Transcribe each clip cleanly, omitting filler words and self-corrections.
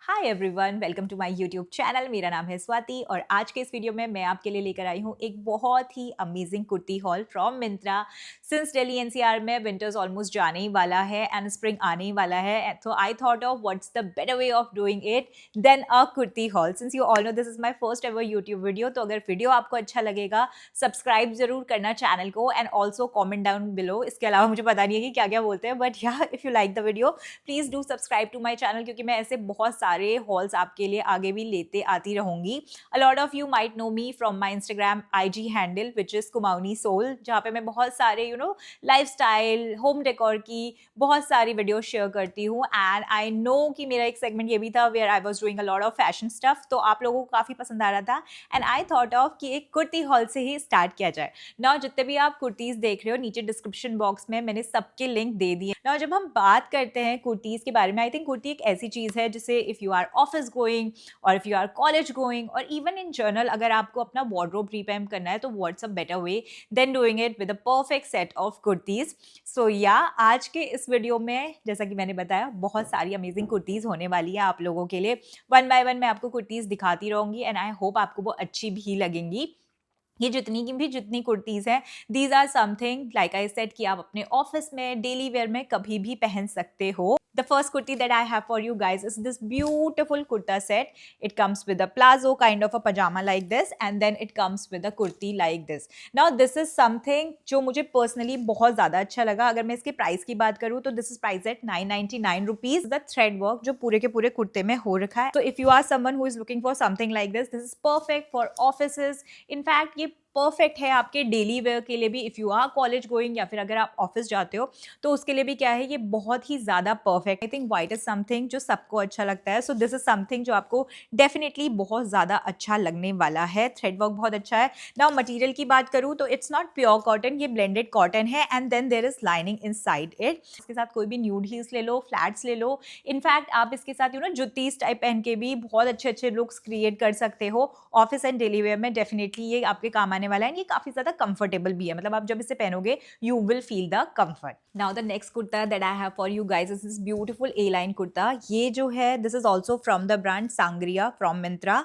Hi everyone, welcome to my YouTube channel. मेरा नाम है स्वाति और आज के इस वीडियो में मैं आपके लिए लेकर आई हूँ एक बहुत ही amazing kurti haul from Myntra. Since Delhi NCR में विंटर्स ऑलमोस्ट जाने ही वाला है एंड स्प्रिंग आने ही वाला है, तो I thought of what's the better way of doing it then a kurti haul. Since you all know this is my first ever YouTube video, तो अगर वीडियो आपको अच्छा लगेगा सब्सक्राइब जरूर करना चैनल को and also comment down below. इसके अलावा मुझे पता नहीं है कि क्या क्या बोलते हैं, but yeah if you like the video please do subscribe to my channel, क्योंकि मैं ऐसे बहुत सारे हॉल्स आपके लिए आगे भी लेते आती रहूंगी। A lot of you might know me from my Instagram IG handle which is Kumaoni soul, जहाँ पे मैं बहुत सारे लाइफस्टाइल होम डेकोर की बहुत सारी वीडियो शेयर करती हूँ। एंड आई नो कि मेरा एक सेगमेंट ये भी था where I was doing a lot of fashion stuff, तो आप लोगों को काफी पसंद आ रहा था एंड आई थॉट ऑफ कि एक कुर्ती हॉल से ही स्टार्ट किया जाए। नाउ जितने भी आप कुर्तीज देख रहे हो नीचे डिस्क्रिप्शन बॉक्स में मैंने सबके लिंक दे दिए। नाउ जब हम बात करते हैं कुर्तीज के बारे में, आई थिंक कुर्ती एक ऐसी चीज है जिसे if you are office going और if you are college going और इवन इन जर्नल अगर आपको अपना वार्डरोब रिपैम्प करना है, तो what's a better way than doing it with a perfect set of kurtis. So yeah आज के इस वीडियो में जैसा कि मैंने बताया बहुत सारी अमेजिंग कुर्तीज होने वाली है आप लोगों के लिए। वन बाय वन मैं आपको कुर्तीज दिखाती रहूंगी एंड आई होप आपको वो अच्छी भी लगेंगी। ये जितनी कुर्तीज हैं, these are something like I said कि आप अपने ऑफिस में डेली वेयर में कभी भी पहन सकते हो। The first kurti that I have for you guys is this beautiful kurta set. It comes with a plazo kind of a pajama like this and then it comes with a kurti like this. Now this is something जो मुझे personally बहुत ज़्यादा अच्छा लगा। अगर मैं इसके price की बात करूँ तो this is priced at 999 rupees. The thread work जो पूरे के पूरे कुर्ते में हो रखा है, तो if you are someone who is looking for something like this is perfect for offices. In fact ये परफेक्ट है आपके डेली वेयर के लिए भी, if you are college going या फिर अगर आप ऑफिस जाते हो तो उसके लिए भी क्या है, ये बहुत ही ज़्यादा perfect. I think white is something जो सबको अच्छा लगता है, सो दिस इज समथिंग जो आपको डेफिनेटली बहुत ज़्यादा अच्छा लगने वाला है। थ्रेड वर्क बहुत अच्छा है। नाउ मटेरियल की बात करूँ तो इट्स नॉट प्योर कॉटन, ये ब्लेंडेड कॉटन है and then there is lining inside it. इसके साथ कोई भी न्यूड हील्स ले लो, फ्लैट्स ले लो, इनफैक्ट आप इसके साथ जुत्तीस टाइप पहन के भी बहुत अच्छे अच्छे लुक्स क्रिएट कर सकते हो ऑफिस एंड डेली वेयर में। डेफिनेटली ये आपके काम आने वाला है। ये काफी ज्यादा कंफर्टेबल भी है, मतलब आप जब इसे पहनोगे you will feel the comfort. Now the next kurta that I have for you guys is this beautiful A line kurta. ये जो है this is also from the brand Sangria from Myntra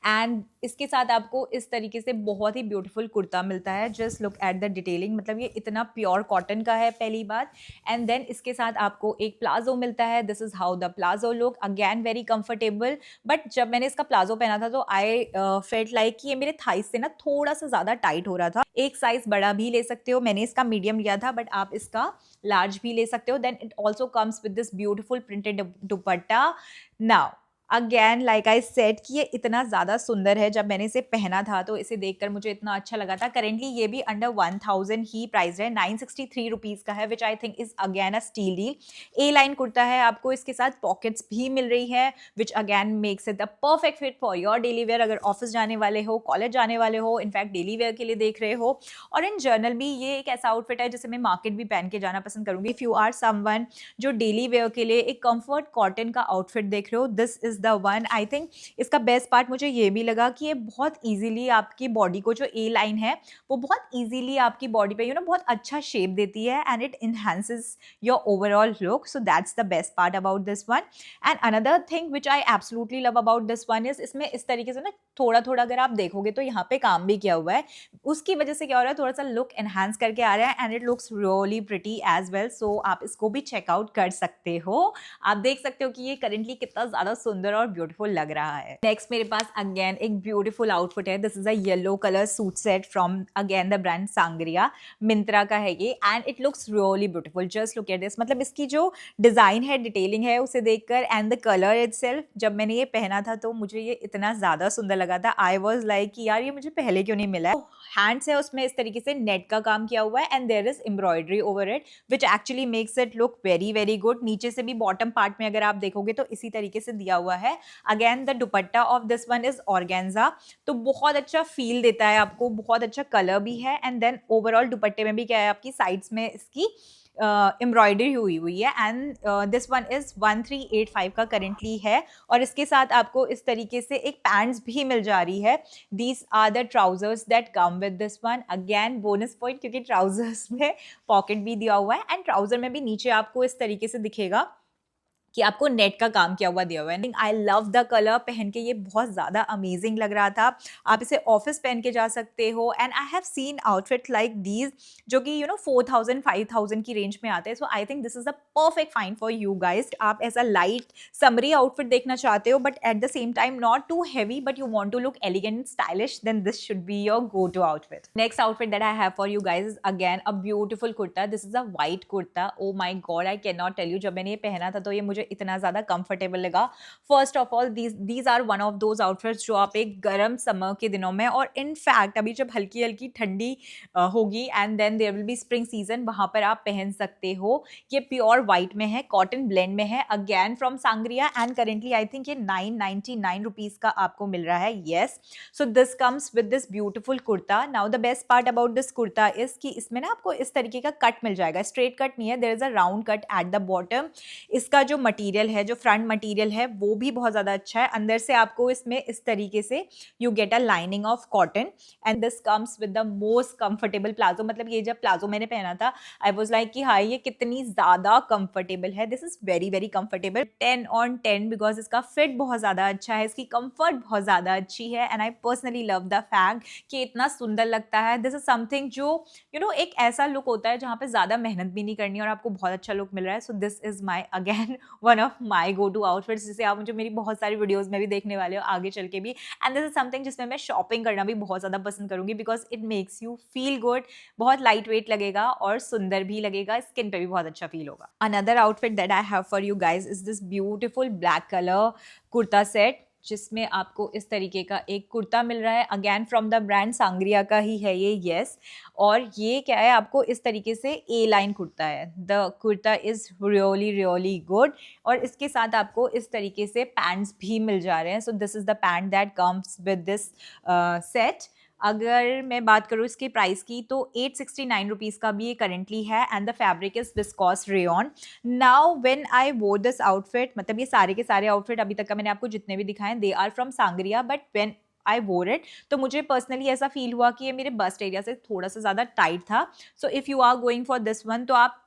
and इसके साथ आपको इस तरीके से बहुत ही ब्यूटीफुल कुर्ता मिलता है। Just look at the detailing, मतलब ये इतना प्योर कॉटन का है पहली बात। एंड देन इसके साथ आपको एक प्लाजो मिलता है। This is how the palazzo look, again very comfortable. But जब मैंने इसका प्लाजो पहना था तो आई फेल्ट लाइक कि ये मेरे थाइस से ना थोड़ा सा ज्यादा टाइट हो रहा था। एक साइज बड़ा भी ले सकते हो, मैंने इसका मीडियम लिया था बट आप इसका लार्ज भी ले सकते हो। Then it also comes with this beautiful printed dupatta. Now again like I said कि ये इतना ज़्यादा सुंदर है। जब मैंने इसे पहना था तो इसे देखकर मुझे इतना अच्छा लगा था। करेंटली ये भी अंडर 1000 ही प्राइस है, 963 रुपीज़ का है, which I think is again a steal deal. A line kurta है, आपको इसके साथ पॉकेट्स भी मिल रही है which again makes it the perfect fit for your daily wear. अगर ऑफिस जाने वाले हो, कॉलेज जाने वाले हो, इनफैक्ट डेली वेयर के लिए देख रहे हो, और इन जर्नल भी ये एक ऐसा आउटफिट है जिसे मैं मार्केट भी पहन के जाना पसंद करूंगी। इफ यू आर समवन जो डेली वेयर के लिए एक कंफर्ट कॉटन का आउटफिट देख रहे हो, this is the one. I think इसका बेस्ट पार्ट मुझे ये भी लगा कि ये बहुत इजीली आपकी बॉडी को, जो ए लाइन है वो बहुत इजीली आपकी बॉडी पे बहुत अच्छा शेप देती है and it enhances your overall look. So that's the best part about this one. And another thing which I absolutely love about this one is इसमें इस तरीके से ना थोड़ा थोड़ा अगर आप देखोगे तो यहाँ पे काम भी किया हुआ है। उसकी वजह से क्या हो रहा है, थोड़ा सा लुक एनहांस करके आ रहा है and it looks really pretty as well. So आप इसको भी चेकआउट कर सकते हो। आप देख सकते हो कि ये करेंटली कितना ज्यादा सुंदर और ब्यूटीफुल लग रहा है। नेक्स्ट मेरे पास अगेन एक ब्यूटीफुल आउटफिट है। This is a yellow colour suit set from again the brand Sangria, Myntra का है ये and it looks really beautiful. Just look at this, मतलब इसकी जो डिजाइन है, डिटेलिंग है, उसे देखकर एंड द कलर इटसेल्फ, जब मैंने ये पहना था तो मुझे ये इतना ज्यादा सुंदर लगा था। आई वाज लाइक कि यार ये मुझे पहले क्यों नहीं मिला है। हैंड्स है उसमें इस तरीके से नेट का काम किया हुआ है and there is embroidery over it which actually makes it look very very good. नीचे से भी बॉटम पार्ट में अगर आप देखोगे तो इसी तरीके से दिया हुआ है। Again the dupatta of this one is organza, तो बहुत अच्छा फील देता है आपको, बहुत अच्छा कलर भी है एंड देन ओवरऑल दुपट्टे में भी क्या है, आपकी साइड्स में इसकी एम्ब्रॉयडरी हुई है एंड दिस वन इज 1385 का करेंटली है। और इसके साथ आपको इस तरीके से एक पैंट्स भी मिल जा रही है। These are the trousers that come with this one. Again bonus point, क्योंकि ट्राउजर्स में पॉकेट भी दिया हुआ है एंड ट्राउजर में भी नीचे आपको इस तरीके से दिखेगा कि आपको नेट का काम किया हुआ दिया हुआ है। आई लव द कलर, पहन के ये बहुत ज़्यादा अमेजिंग लग रहा था। आप इसे ऑफिस पहन के जा सकते हो and I have seen outfit like these जो कि 4000 5000 की रेंज में आते हैं। So I think this is the perfect find for you guys. आप ऐसा लाइट समरी आउटफिट देखना चाहते हो but at the same time not too heavy but you want to look elegant stylish, then this should be your go to outfit. Next outfit that I have for you guys is again a beautiful kurta. This is a white kurta. Oh my God, I can not tell you, जब मैंने ये पहना था तो ये मुझे इतना ज्यादा कंफर्टेबल लगा। First of all these are one of those outfits जो आप एक गर्म समर के दिनों में, और इनफैक्ट अभी जब हल्की हल्की ठंडी होगी and then there will be spring season, वहां पर आप पहन सकते हो। ये प्योर व्हाइट में है, कॉटन ब्लेंड में है, again from Sangria and currently I think ये 999 रुपीज का आपको मिल रहा है। Yes, so this comes with this beautiful kurta. Now the best part about this kurta is कि इसमें ना आपको इस तरीके का कट मिल जाएगा, स्ट्रेट कट नहीं है, there is a round cut at the bottom. इसका जो मटेरियल है, जो फ्रंट मटेरियल है वो भी बहुत ज़्यादा अच्छा है। अंदर से आपको इसमें इस तरीके से you get a lining of cotton and this comes with the most comfortable palazzo. मतलब ये जब प्लाजो मैंने पहना था आई वाज लाइक कि हाँ ये कितनी ज़्यादा कंफर्टेबल है। This is very very comfortable, 10 on 10 because इसका फिट बहुत ज़्यादा अच्छा है, इसकी कंफर्ट बहुत ज़्यादा अच्छी है and I personally love the fact कि इतना सुंदर लगता है। दिस इज समथिंग जो एक ऐसा लुक होता है जहाँ पे ज़्यादा मेहनत भी नहीं करनी और आपको बहुत अच्छा लुक मिल रहा है। So this is my again one of my go to outfits, जिसे आप मुझे मेरी बहुत सारी वीडियोस में भी देखने वाले हो आगे चल के भी। एंड दिस इज समथिंग जिसमें मैं शॉपिंग करना भी बहुत ज़्यादा पसंद करूंगी because it makes you feel good, बहुत लाइट वेट लगेगा और सुंदर भी लगेगा, स्किन पे भी बहुत अच्छा फील होगा। Another outfit that I have for you guys is this beautiful black colour kurta set, जिसमें आपको इस तरीके का एक कुर्ता मिल रहा है, again from the brand Sangria का ही है ये। येस, और ये क्या है, आपको इस तरीके से ए लाइन कुर्ता है। The kurta is really really good और इसके साथ आपको इस तरीके से पैंट्स भी मिल जा रहे हैं। सो this is the pant that comes with this set. अगर मैं बात करूँ इसके प्राइस की तो 869 रुपीज़ का भी ये करेंटली है and the fabric is viscous rayon. Now when I वोर दिस आउटफिट, मतलब ये सारे के सारे आउटफिट अभी तक का मैंने आपको जितने भी दिखाए they are from Sangria, but when I wore it तो मुझे पर्सनली ऐसा फील हुआ कि ये मेरे बस्ट एरिया से थोड़ा सा ज़्यादा टाइट था। So if you are going for this one तो आप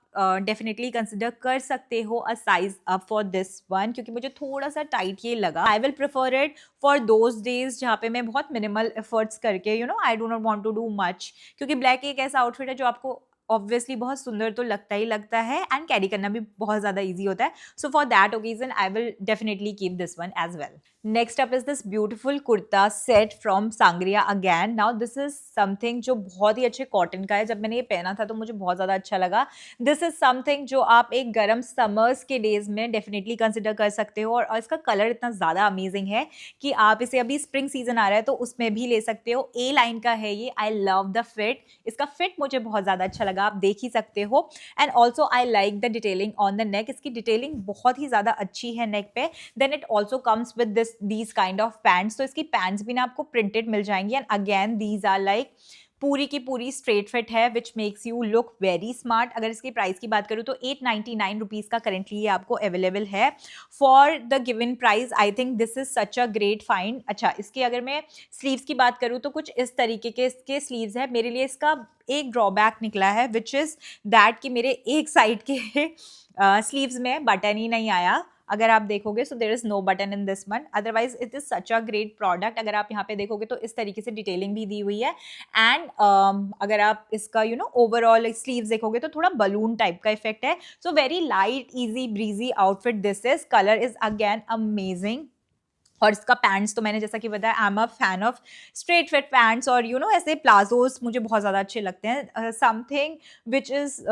डेफिनेटली कंसिडर कर सकते हो a size up for this one, क्योंकि मुझे थोड़ा सा टाइट ये लगा। I will prefer it for those days जहाँ पे मैं बहुत मिनिमल एफर्ट्स करके I do not want to do much, क्योंकि ब्लैक एक ऐसा आउटफिट है जो आपको ऑब्वियसली बहुत सुंदर तो लगता ही लगता है एंड कैरी करना भी बहुत ज़्यादा ईजी होता है। So for that occasion I will definitely keep this one as well. Next up is this beautiful kurta set from Sangria again. Now this is something जो बहुत ही अच्छे कॉटन का है। जब मैंने ये पहना था तो मुझे बहुत ज़्यादा अच्छा लगा। दिस इज समथिंग जो आप एक गर्म समर्स के डेज में डेफिनेटली कंसिडर कर सकते हो और इसका कलर इतना ज़्यादा अमेजिंग है कि आप इसे, अभी स्प्रिंग सीजन आ रहा है तो उसमें भी ले सकते हो। ए लाइन का है ये। आई लव द फिट, इसका फिट मुझे बहुत ज़्यादा अच्छा लगा, आप देख ही सकते हो। And also I like the detailing on the neck, इसकी डिटेलिंग बहुत ही ज़्यादा अच्छी है नेक पे। Then it also comes with these kind of pants, तो इसकी पैंट्स भी ना आपको प्रिंटेड मिल जाएंगी and again these are like पूरी की पूरी स्ट्रेट फिट है which makes you look very smart. अगर इसकी प्राइस की बात करूँ तो 899 रुपीज़ का करेंटली ये आपको अवेलेबल है for the given price. I think this is such a great find. अच्छा, इसकी अगर मैं स्लीव्स की बात करूँ तो कुछ इस तरीके के इसके स्लीव्स है। मेरे लिए इसका एक ड्रॉबैक निकला है विच इज़ दैट कि मेरे एक साइड के स्लीव्स में बटन ही नहीं आया। अगर आप देखोगे so there is no button in this one, otherwise it is such a great product. अगर आप यहाँ पे देखोगे तो इस तरीके से डिटेलिंग भी दी हुई है एंड अगर आप इसका ओवरऑल स्लीव्स देखोगे तो थोड़ा बलून टाइप का इफेक्ट है। So very light easy breezy outfit this is. Colour is again amazing और इसका पैंट्स तो मैंने जैसा कि बताया, I am a fan of straight fit pants और ऐसे प्लाजोस मुझे बहुत ज़्यादा अच्छे लगते हैं। Something which is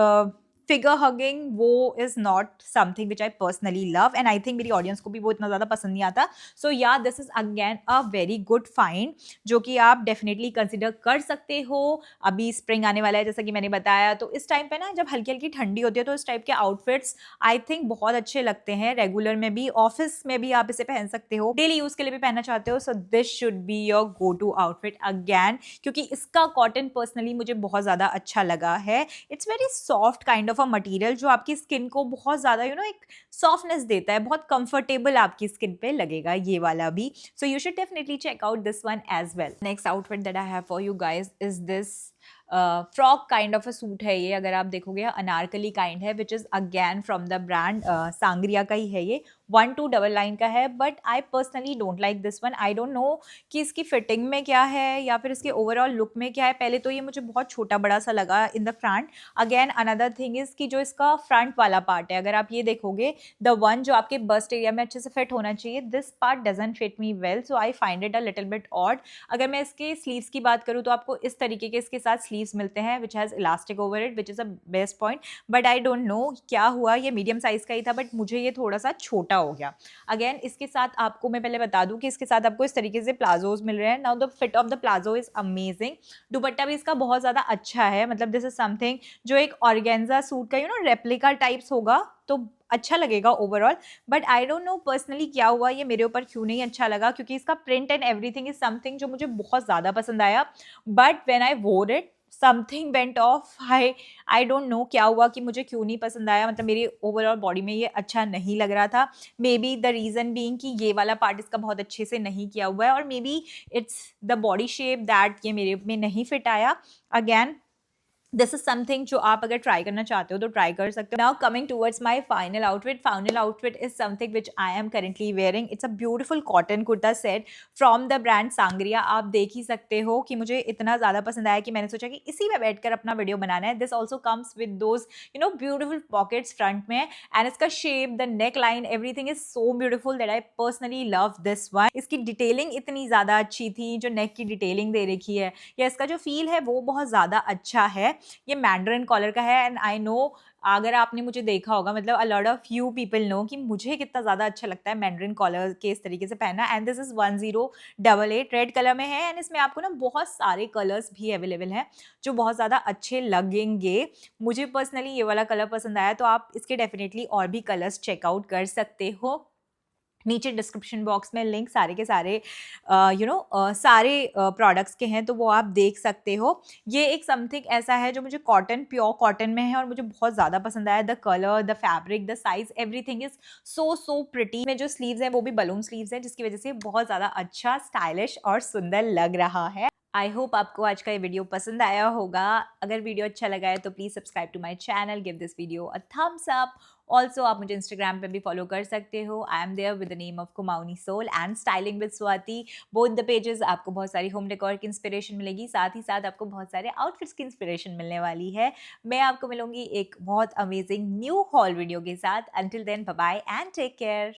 figure hugging वो is not something which I personally love and I think मेरी ऑडियंस को भी वो इतना ज़्यादा पसंद नहीं आता। सो या this is again a very good find जो कि आप डेफिनेटली कंसिडर कर सकते हो। अभी स्प्रिंग आने वाला है जैसा कि मैंने बताया, तो इस टाइम पे ना जब हल्की हल्की ठंडी होती है तो इस टाइप के आउटफिट्स आई थिंक बहुत अच्छे लगते हैं। रेगुलर में भी, ऑफिस में भी आप इसे पहन सकते हो, डेली यूज के लिए भी पहनना चाहते हो। So this should be your go to outfit again, क्योंकि इसका कॉटन पर्सनली मुझे बहुत ज़्यादा अच्छा लगा है। It's very soft kind of a material जो आपकी स्किन को बहुत ज़्यादा एक सॉफ्टनेस देता है, बहुत कंफर्टेबल आपकी स्किन पे लगेगा ये वाला भी। So you should definitely check out this one as well. Next outfit that I have for you guys is this frock kind of a suit है ये, अगर आप देखोगे अनारकली काइंड है, which is again from the brand Sangria का ही है ये, 1-2 डबल लाइन का है, but I personally don't like this one. I don't know कि इसकी फिटिंग में क्या है या फिर इसके ओवरऑल लुक में क्या है। पहले तो ये मुझे बहुत छोटा बड़ा सा लगा in the front. Again another thing is कि जो इसका फ्रंट वाला पार्ट है, अगर आप ये देखोगे द वन जो आपके बस्ट एरिया में अच्छे से फिट होना चाहिए, this part doesn't fit me well, so I find it a little bit odd. अगर मैं इसके स्लीव्स की बात करूँ तो आपको इस तरीके के इसके साथ स्लीव्स मिलते हैं which has elastic over it, which is a best point. But I don't no क्या हुआ, ये मीडियम साइज़ का ही था बट मुझे ये थोड़ा सा छोटा हो गया। अगेन इसके साथ आपको मैं पहले बता दूं कि इसके साथ आपको इस तरीके से प्लाजोज मिल रहे हैं। Now the fit of the palazzo is amazing. दुपट्टा भी इसका बहुत ज़्यादा अच्छा है, मतलब दिस इज समथिंग जो एक ऑर्गेन्जा सूट का रेप्लिका टाइप्स होगा तो अच्छा लगेगा overall. But I don't no personally क्या हुआ, ये मेरे ऊपर क्यों नहीं अच्छा लगा, क्योंकि इसका print and everything is something जो मुझे बहुत ज़्यादा पसंद आया। But when I wore it something went of. I don't no क्या हुआ कि मुझे क्यों नहीं पसंद आया, मतलब मेरी ओवरऑल बॉडी में ये अच्छा नहीं लग रहा था। May be the reason being कि ये वाला पार्ट इसका बहुत अच्छे से नहीं किया हुआ है, और may be it's the body shape that ये मेरे में नहीं फिट आया। अगैन दिस इज समथिंग जो आप अगर ट्राई करना चाहते हो तो ट्राई कर सकते हो। Now coming towards my final outfit is something which I am currently wearing. It's a beautiful cotton kurta set from the brand Sangria. आप देख ही सकते हो कि मुझे इतना ज़्यादा पसंद आया कि मैंने सोचा कि इसी में बैठकर अपना वीडियो बनाना है। This also comes with those beautiful pockets front में, एंड इसका shape, the neck line, everything is so beautiful that I personally love this one. इसकी डिटेलिंग इतनी ज़्यादा अच्छी थी, जो नेक की डिटेलिंग दे रखी है या इसका जो फील है वो बहुत ज़्यादा अच्छा है। ये मैंड्रिन कॉलर का है, एंड आई नो अगर आपने मुझे देखा होगा, मतलब अ lot of you people know कि मुझे कितना ज़्यादा अच्छा लगता है मैंड्रिन कॉलर के इस तरीके से पहनना। And this is 1088 red colour में है, एंड इसमें आपको ना बहुत सारे कलर्स भी अवेलेबल हैं जो बहुत ज़्यादा अच्छे लगेंगे। मुझे पर्सनली ये वाला कलर पसंद आया, तो आप इसके डेफिनेटली और भी कलर्स चेकआउट कर सकते हो। नीचे डिस्क्रिप्शन बॉक्स में लिंक सारे के सारे सारे प्रोडक्ट्स के हैं, तो वो आप देख सकते हो। ये एक समथिंग ऐसा है जो मुझे कॉटन, प्योर कॉटन में है, और मुझे बहुत ज़्यादा पसंद आया। The colour, the fabric, the size, everything is so pretty. में जो स्लीव्स हैं वो भी बलून स्लीव्स हैं, जिसकी वजह से बहुत ज़्यादा अच्छा, स्टाइलिश और सुंदर लग रहा है। आई होप आपको आज का ये वीडियो पसंद आया होगा। अगर वीडियो अच्छा लगा है तो please subscribe to my channel, give this video a thumbs up. Also आप मुझे इंस्टाग्राम पे भी फॉलो कर सकते हो। I am there with the name of Kumaoni soul and styling with Swati. Both the pages आपको बहुत सारी होम डेकोर की इंस्पिरेशन मिलेगी, साथ ही साथ आपको बहुत सारे आउटफिट्स की इंस्पिरेशन मिलने वाली है। मैं आपको मिलूंगी एक बहुत अमेजिंग न्यू हॉल वीडियो के साथ। Until then, bye bye and take care.